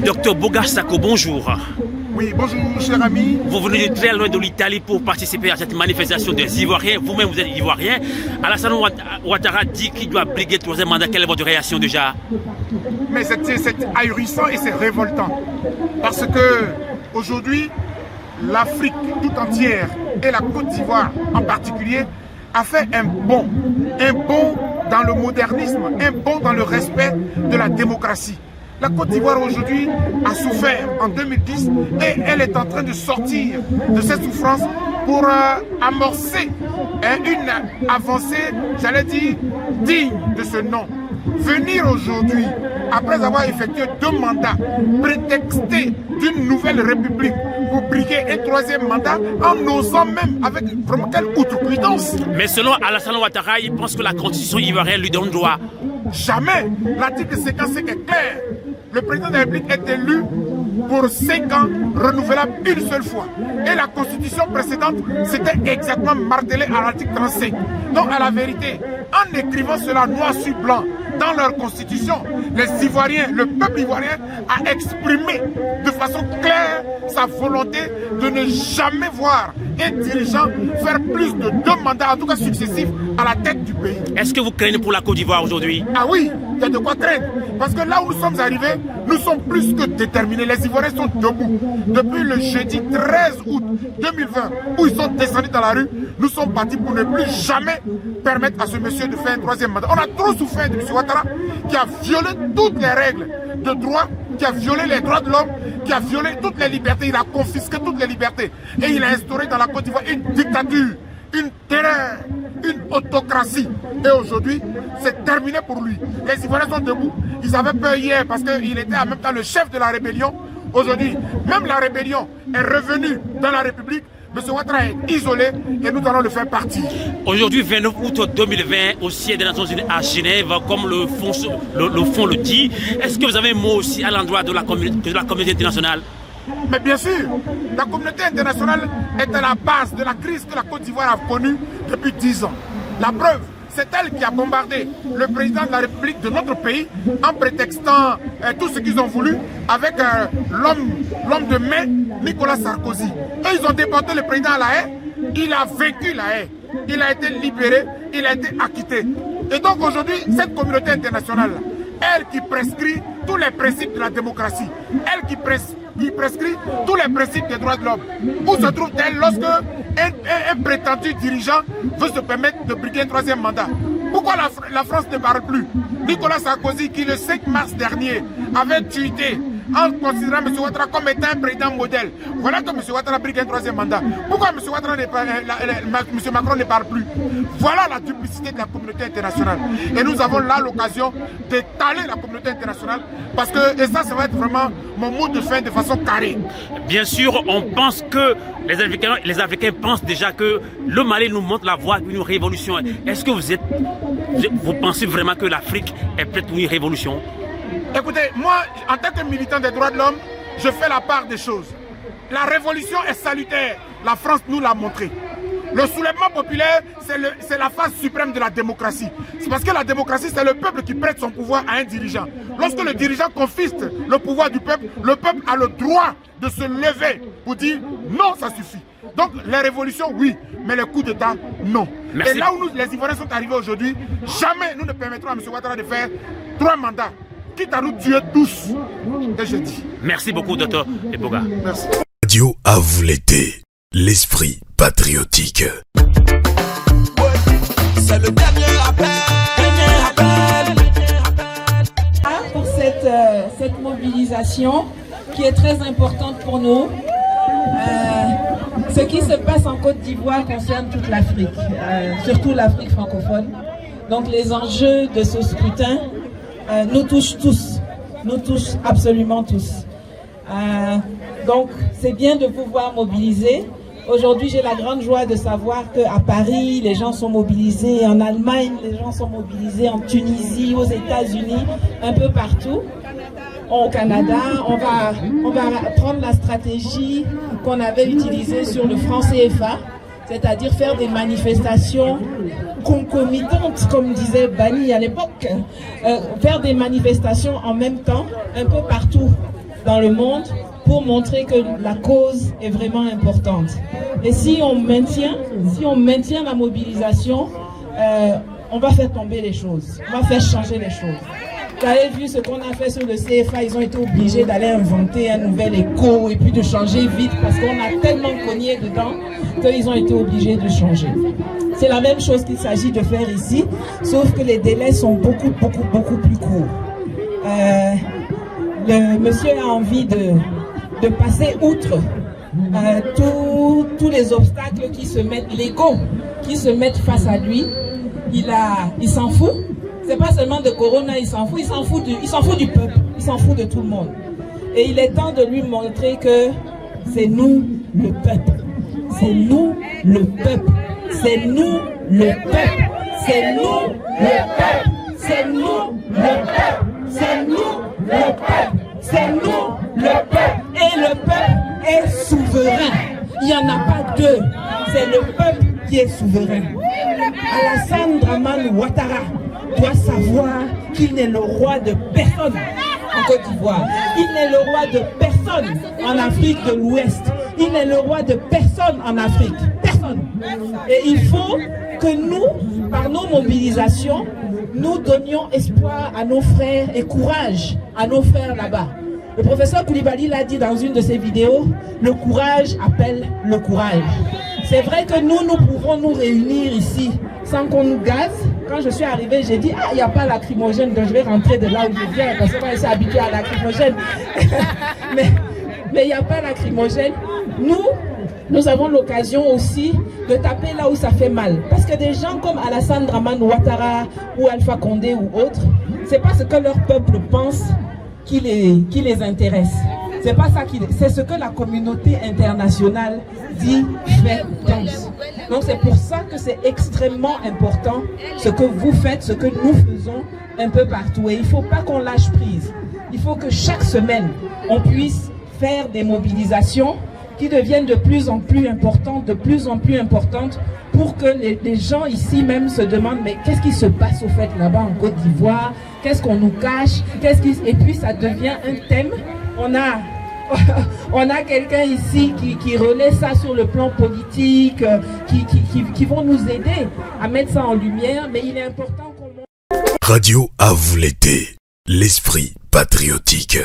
Docteur Boga Sako, bonjour. Oui, bonjour cher ami. Vous venez de très loin de l'Italie pour participer à cette manifestation des Ivoiriens. Vous-même, vous êtes Ivoirien. Alassane Ouattara dit qu'il doit briguer le troisième mandat. Quelle est votre réaction déjà? Mais c'est ahurissant et c'est révoltant. Parce que aujourd'hui, l'Afrique tout entière et la Côte d'Ivoire en particulier a fait un bond dans le modernisme, un bond dans le respect de la démocratie. La Côte d'Ivoire aujourd'hui a souffert en 2010 et elle est en train de sortir de cette souffrance pour amorcer une avancée, j'allais dire, digne de ce nom. Venir aujourd'hui, après avoir effectué 2 mandats, prétexter d'une nouvelle république pour briguer un 3e mandat en osant même avec vraiment quelle outrecuidance. Mais selon Alassane Ouattara, il pense que la constitution ivoirienne lui donne droit. Jamais. L'article 55 est clair. Le président de la République est élu pour 5 ans, renouvelable une seule fois. Et la constitution précédente, c'était exactement martelé à l'article 35. Donc à la vérité, en écrivant cela noir sur blanc dans leur constitution, les Ivoiriens, le peuple ivoirien a exprimé de façon claire sa volonté de ne jamais voir un dirigeant faire plus de 2 mandats, en tout cas successifs, à la tête du pays. Est-ce que vous craignez pour la Côte d'Ivoire aujourd'hui? Ah oui, il y a de quoi craindre. Parce que là où nous sommes arrivés, nous sommes plus que déterminés. Les Ivoiriens sont debout. Depuis le jeudi 13 août 2020, où ils sont descendus dans la rue, nous sommes partis pour ne plus jamais permettre à ce monsieur de faire un 3e mandat. On a trop souffert de M. Ouattara, qui a violé toutes les règles de droit, qui a violé les droits de l'homme, qui a violé toutes les libertés. Il a confisqué toutes les libertés. Et il a instauré dans la Côte d'Ivoire une dictature, une terreur, une autocratie. Et aujourd'hui, c'est terminé pour lui. Les Ivoiriens sont debout. Ils avaient peur hier parce qu'il était en même temps le chef de la rébellion. Aujourd'hui, même la rébellion est revenue dans la République. M. Ouattara est isolé et nous allons le faire partir. Aujourd'hui, 29 août 2020, au siège des Nations Unies à Genève, comme le fond le dit, est-ce que vous avez un mot aussi à l'endroit de la communauté internationale? Mais bien sûr, la communauté internationale est à la base de la crise que la Côte d'Ivoire a connue depuis 10 ans. La preuve, c'est elle qui a bombardé le président de la République de notre pays en prétextant tout ce qu'ils ont voulu avec l'homme de mai, Nicolas Sarkozy. Eux, ils ont déporté le président à La Haye, il a vaincu La Haye, il a été libéré, il a été acquitté. Et donc aujourd'hui, cette communauté internationale, elle qui prescrit tous les principes de la démocratie, elle qui prescrit tous les principes des droits de l'homme. Où se trouve-t-elle lorsque un prétendu dirigeant veut se permettre de briguer un 3e mandat? Pourquoi la France ne parle plus? Nicolas Sarkozy, qui le 5 mars dernier avait tweeté en considérant M. Ouattara comme étant un président modèle. Voilà que M. Ouattara brigue un 3e mandat. Pourquoi M. Macron ne parle plus? Voilà la duplicité de la communauté internationale. Et nous avons là l'occasion d'étaler la communauté internationale parce que, et ça va être vraiment mon mot de fin de façon carrée. Bien sûr, on pense que les Africains pensent déjà que le Mali nous montre la voie d'une révolution. Est-ce que vous pensez vraiment que l'Afrique est prête pour une révolution? Écoutez, moi, en tant que militant des droits de l'homme, je fais la part des choses. La révolution est salutaire. La France nous l'a montré. Le soulèvement populaire, c'est la phase suprême de la démocratie. C'est parce que la démocratie, c'est le peuple qui prête son pouvoir à un dirigeant. Lorsque le dirigeant confisque le pouvoir du peuple, le peuple a le droit de se lever pour dire non, ça suffit. Donc les révolutions, oui, mais les coups d'État, non. Merci. Et là où les Ivoiriens sont arrivés aujourd'hui, jamais nous ne permettrons à M. Ouattara de faire 3 mandats. Quitte à nous tuer tous. Et je dis. Merci beaucoup, Dr. Eboga. Merci. Radio à vous l'été. L'esprit patriotique. C'est le dernier appel. Pour cette mobilisation qui est très importante pour nous. Ce qui se passe en Côte d'Ivoire concerne toute l'Afrique, surtout l'Afrique francophone. Donc les enjeux de ce scrutin nous touchent tous, nous touchent absolument tous. Donc c'est bien de pouvoir mobiliser. Aujourd'hui, j'ai la grande joie de savoir qu'à Paris, les gens sont mobilisés, en Allemagne, les gens sont mobilisés, en Tunisie, aux États-Unis, un peu partout. Au Canada, on va prendre la stratégie qu'on avait utilisée sur le franc CFA, c'est-à-dire faire des manifestations concomitantes, comme disait Bani à l'époque, faire des manifestations en même temps, un peu partout dans le monde pour montrer que la cause est vraiment importante. Et si on maintient la mobilisation, on va faire tomber les choses, on va faire changer les choses. Vous avez vu ce qu'on a fait sur le CFA, ils ont été obligés d'aller inventer un nouvel écho et puis de changer vite parce qu'on a tellement cogné dedans qu'ils ont été obligés de changer. C'est la même chose qu'il s'agit de faire ici, sauf que les délais sont beaucoup plus courts. Le monsieur a envie de passer outre tous les obstacles qui se mettent, légaux, qui se mettent face à lui. Il s'en fout. C'est pas seulement de Corona, il s'en fout du peuple, il s'en fout de tout le monde. Et il est temps de lui montrer que c'est nous le peuple. C'est nous le peuple. C'est nous le peuple. C'est nous le peuple. C'est nous le peuple. C'est nous le peuple. C'est nous le peuple. Et le peuple est souverain. Il n'y en a pas deux. C'est le peuple qui est souverain. Alassane Dramane Ouattara doit savoir qu'il n'est le roi de personne en Côte d'Ivoire. Il n'est le roi de personne en Afrique de l'Ouest. Il n'est le roi de personne en Afrique. Personne. Et il faut que nous, par nos mobilisations, nous donnions espoir à nos frères et courage à nos frères là-bas. Le professeur Koulibaly l'a dit dans une de ses vidéos, le courage appelle le courage. C'est vrai que nous pouvons nous réunir ici sans qu'on nous gaze. Quand je suis arrivée, j'ai dit, il n'y a pas lacrymogène, donc je vais rentrer de là où je viens, parce que moi, je suis habituée à lacrymogène. mais il n'y a pas lacrymogène. Nous avons l'occasion aussi de taper là où ça fait mal. Parce que des gens comme Alassane Dramane Ouattara ou Alpha Condé ou autres, c'est pas ce que leur peuple pense qui les intéresse. C'est pas ça c'est ce que la communauté internationale dit, fait, pense. Donc c'est pour ça que c'est extrêmement important ce que vous faites, ce que nous faisons un peu partout. Et il ne faut pas qu'on lâche prise. Il faut que chaque semaine, on puisse faire des mobilisations qui deviennent de plus en plus importantes, pour que les gens ici même se demandent mais qu'est-ce qui se passe au fait là-bas en Côte d'Ivoire, qu'est-ce qu'on nous cache, et puis ça devient un thème. On a quelqu'un ici qui relaie ça sur le plan politique, qui vont nous aider à mettre ça en lumière, mais il est important qu'on... Radio à vous l'été, l'esprit patriotique.